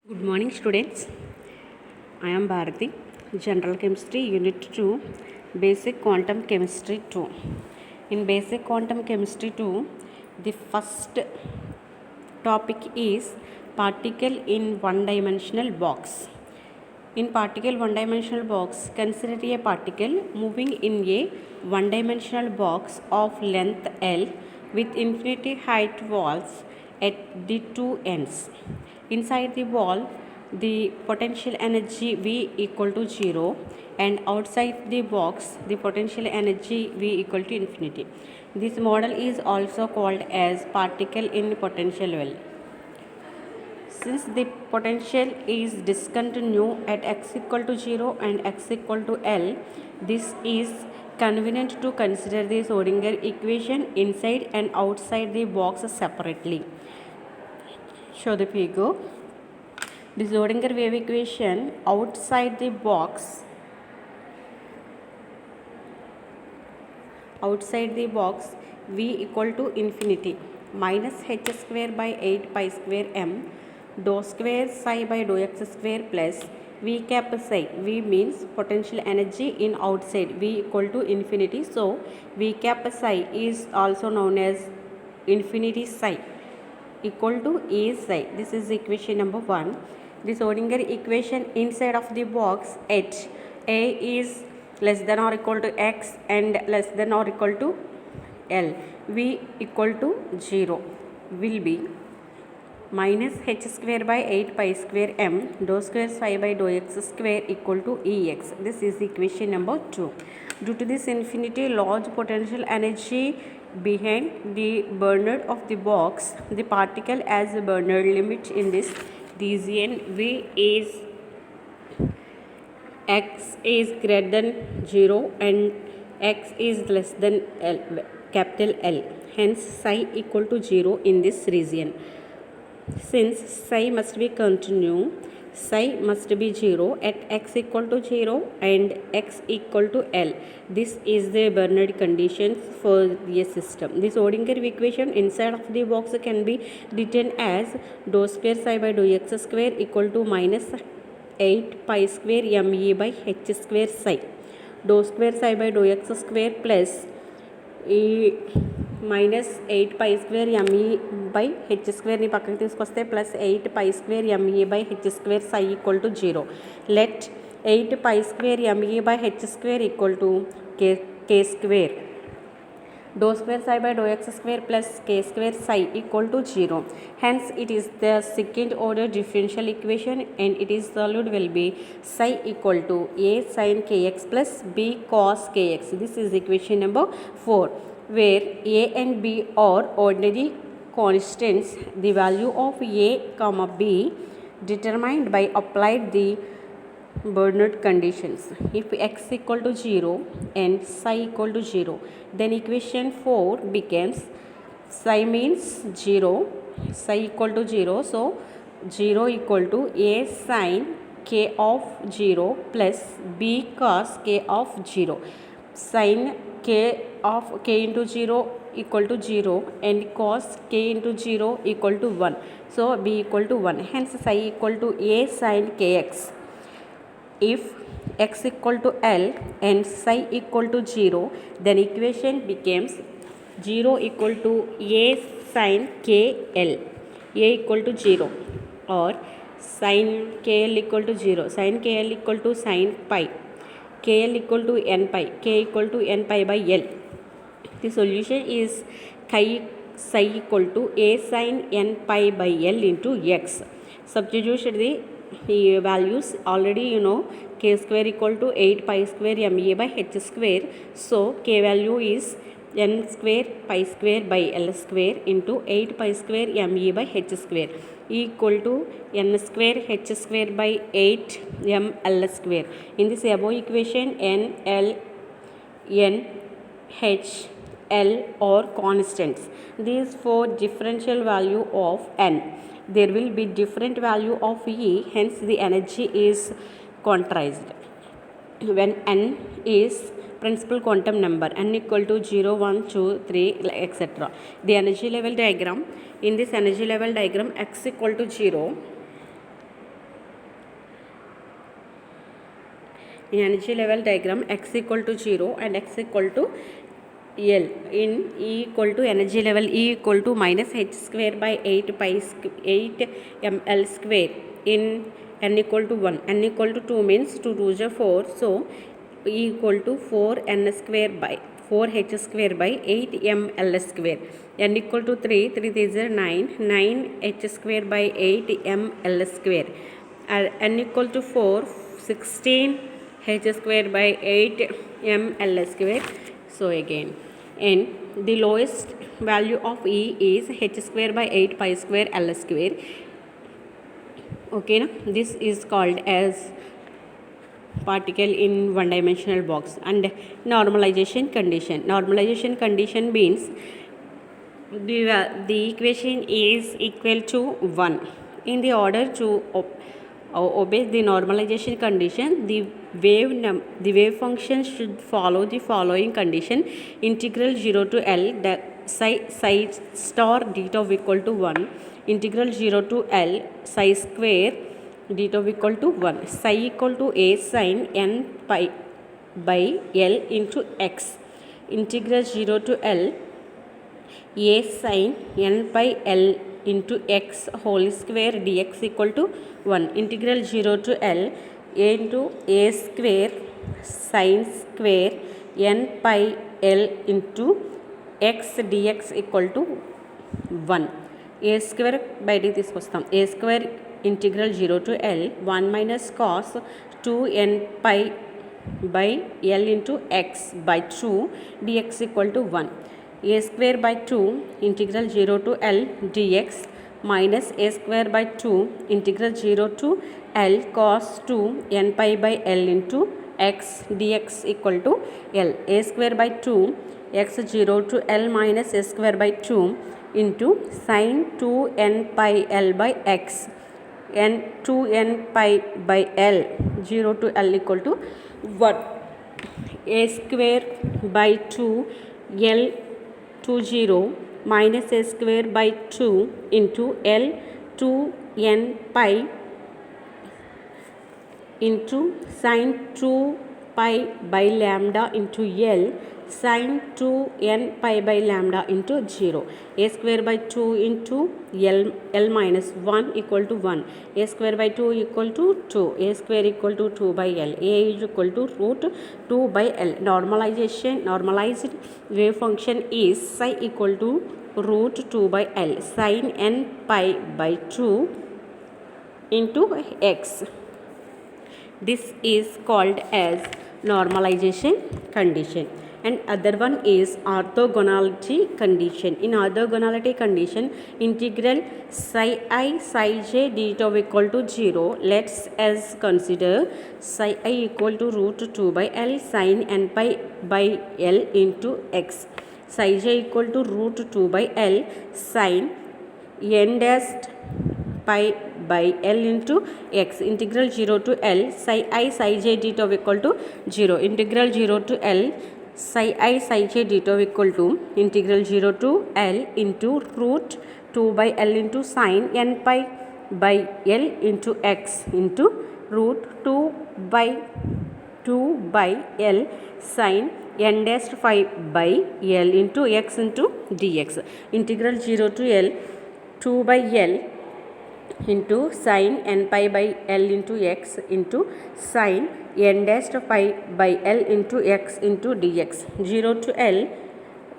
Good morning, students. I am Bharati, General Chemistry Unit 2, Basic Quantum Chemistry 2. In Basic Quantum Chemistry 2, the first topic is particle in one-dimensional box. In particle one-dimensional box, consider a particle moving in a one-dimensional box of length L with infinity height walls at the two ends. Inside the wall, the potential energy V equal to 0, and outside the box, the potential energy V equal to infinity. This model is also called as particle in potential well. Since the potential is discontinuous at x equal to 0 and x equal to L, this is convenient to consider the Schrodinger equation inside and outside the box separately. Show the figure. The Schrodinger wave equation outside the box V equal to infinity minus h square by 8 pi square m dou square psi by dou x square plus V cap psi. V means potential energy in outside V equal to infinity. So V cap psi is also known as infinity psi equal to A psi. This is equation number 1. The Schrodinger equation inside of the box at A is less than or equal to x and less than or equal to L. V equal to 0 will be minus h square by 8 pi square m dou square psi by dou x square equal to Ex. This is equation number 2. Due to this infinity large potential energy behind the Barnard of the box, the particle as a Barnard limit in this region V is x is greater than 0 and x is less than L, capital L. Hence psi equal to 0 in this region. Since psi must be continuous, psi must be 0 at x equal to 0 and x equal to L. This is the Barnard conditions for the system. The Schrodinger equation inside of the box can be written as dou square psi by dou x square equal to minus 8 pi square me by h square psi. Dou square psi by dou x square plus minus 8 pi square me by h square ni పక్కకి తీసుకొస్తే plus 8 pi square me by h square psi equal to 0. Let 8 pi square me by h square equal to k square. Dou square psi by dou x square plus k square psi equal to 0. Hence it is the second order differential equation and it is solved will be psi equal to a sin kx plus b cos kx. This is equation number 4, where a and b are ordinary constants. The value of a comma b determined by applied the Barnard conditions. If x equal to 0 and psi equal to 0, then equation 4 becomes psi means 0, psi equal to 0. So 0 equal to a sin k of 0 plus b cos k of 0. Sin k of k into 0 equal to 0 and cos k into 0 equal to 1. So b equal to 1. Hence psi equal to a sin kx. If x equal to L and psi equal to 0, then equation becomes 0 equal to a sin kl, a equal to 0, or sin kl equal to 0, sin kl equal to sin pi, kl equal to n pi, k equal to n pi by L. The solution is psi equal to a sin n pi by L into x. Substitute the values already you know. K square equal to 8 pi square me by h square. So k value is n square pi square by L square into 8 pi square me by h square equal to n square h square by 8 m L square. In this above equation, n, L, n, h, L are constants. These four differential value of n. There will be different value of E, hence the energy is quantized. When n is principal quantum number, n equal to 0, 1, 2, 3, etc. The energy level diagram. In this energy level diagram, x equal to 0, In energy level diagram, x equal to 0 and x equal to L. In E equal to energy level, E equal to minus h square by 8 ml square. In n equal to 1, n equal to 2 means 2 2s are 4. So E equal to 4n square by 4h square by 8 ml square. N equal to 3, 3 3s are 9, 9h square by 8 ml square. N equal to 4, 16 h square by 8 ml square. So again, and the lowest value of E is h square by 8 pi square L square. Okay, this is called as particle in one dimensional box. And normalization condition. Normalization condition means the equation is equal to 1. In the order to obey the normalization condition, the wave function should follow the following condition: integral 0 to L psi star d tau equal to 1, integral 0 to L psi square d tau equal to 1, psi equal to a sin n pi by L into x, integral 0 to L a sin n by L into x whole square dx equal to 1, integral 0 to L a into a square sin square n pi L into x dx equal to 1. A square by d తీసుకొస్తాం. A square integral 0 to L 1 minus cos 2 n pi by L into x by 2 dx equal to 1. A square by 2 integral 0 to L dx minus a square by 2 integral 0 to L cos 2 n pi by L into x dx equal to L. A square by 2 x 0 to L minus a square by 2 into sin 2 n pi L by x n 2 n pi by L 0 to L equal to 1. A square by 2 L to 0 minus a square by 2 into L 2 n pi into sin 2 pi by lambda into L sin 2 n pi by lambda into 0. A square by 2 into L minus 1 equal to 1. A square by 2 equal to 2. A square equal to 2 by L. A is equal to root 2 by L. Normalized wave function is psi equal to root 2 by L sin n pi by 2 into x. This is called as normalization condition. And other one is orthogonality condition. In orthogonality condition, integral psi I psi j d tau equal to 0. Let's as consider psi I equal to root 2 by L sin n pi by L into x. Psi j equal to root 2 by L sin n dash pi by L into x, integral 0 to L psi I psi j d tau equal to 0, integral 0 to L psi I psi j d tau equal to integral 0 to L into root 2 by L into sin n pi by L into x into root 2 by L sin n dash phi by L into x into dx, integral 0 to L 2 by L into sin n pi by L into x into sin n dash pi by L into x into dx, 0 to L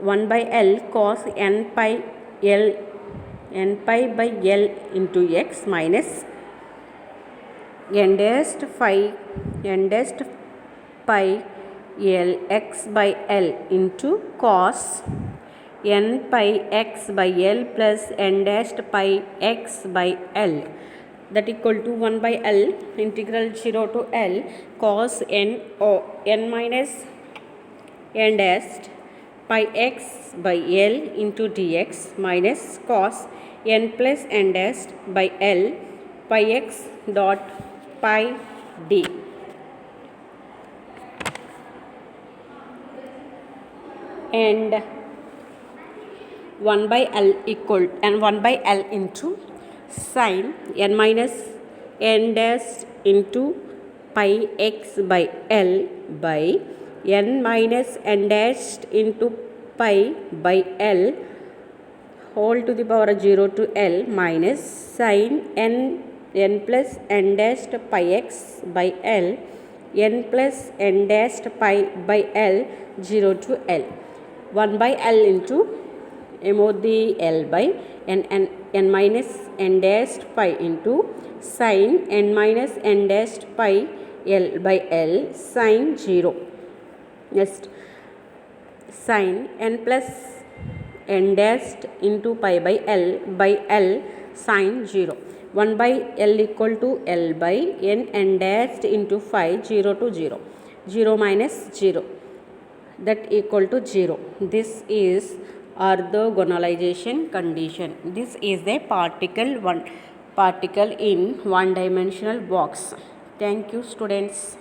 1 by L cos n pi by L into x minus n dash pi L x by L into cos n pi x by L plus n dash pi x by L, that equal to 1 by L integral 0 to L cos n minus n dash pi x by L into dx minus cos n plus n dash by L pi x dot pi d. And 1 by L equal and 1 by L into sin n minus n dash into pi x by L by n minus n dashed into pi by L whole to the power of 0 to L minus sin n plus n dashed pi x by L n plus n dashed pi by L 0 to L 1 by L into the L by n minus n dashed pi into sin n minus n dashed pi L by L sin 0. Next sin n plus n dashed into pi by L sin 0. 1 by L equal to L by n dashed into phi 0 to 0. 0 minus 0 that equal to 0. This is orthogonalization condition. This is the particle in one dimensional box. Thank you students.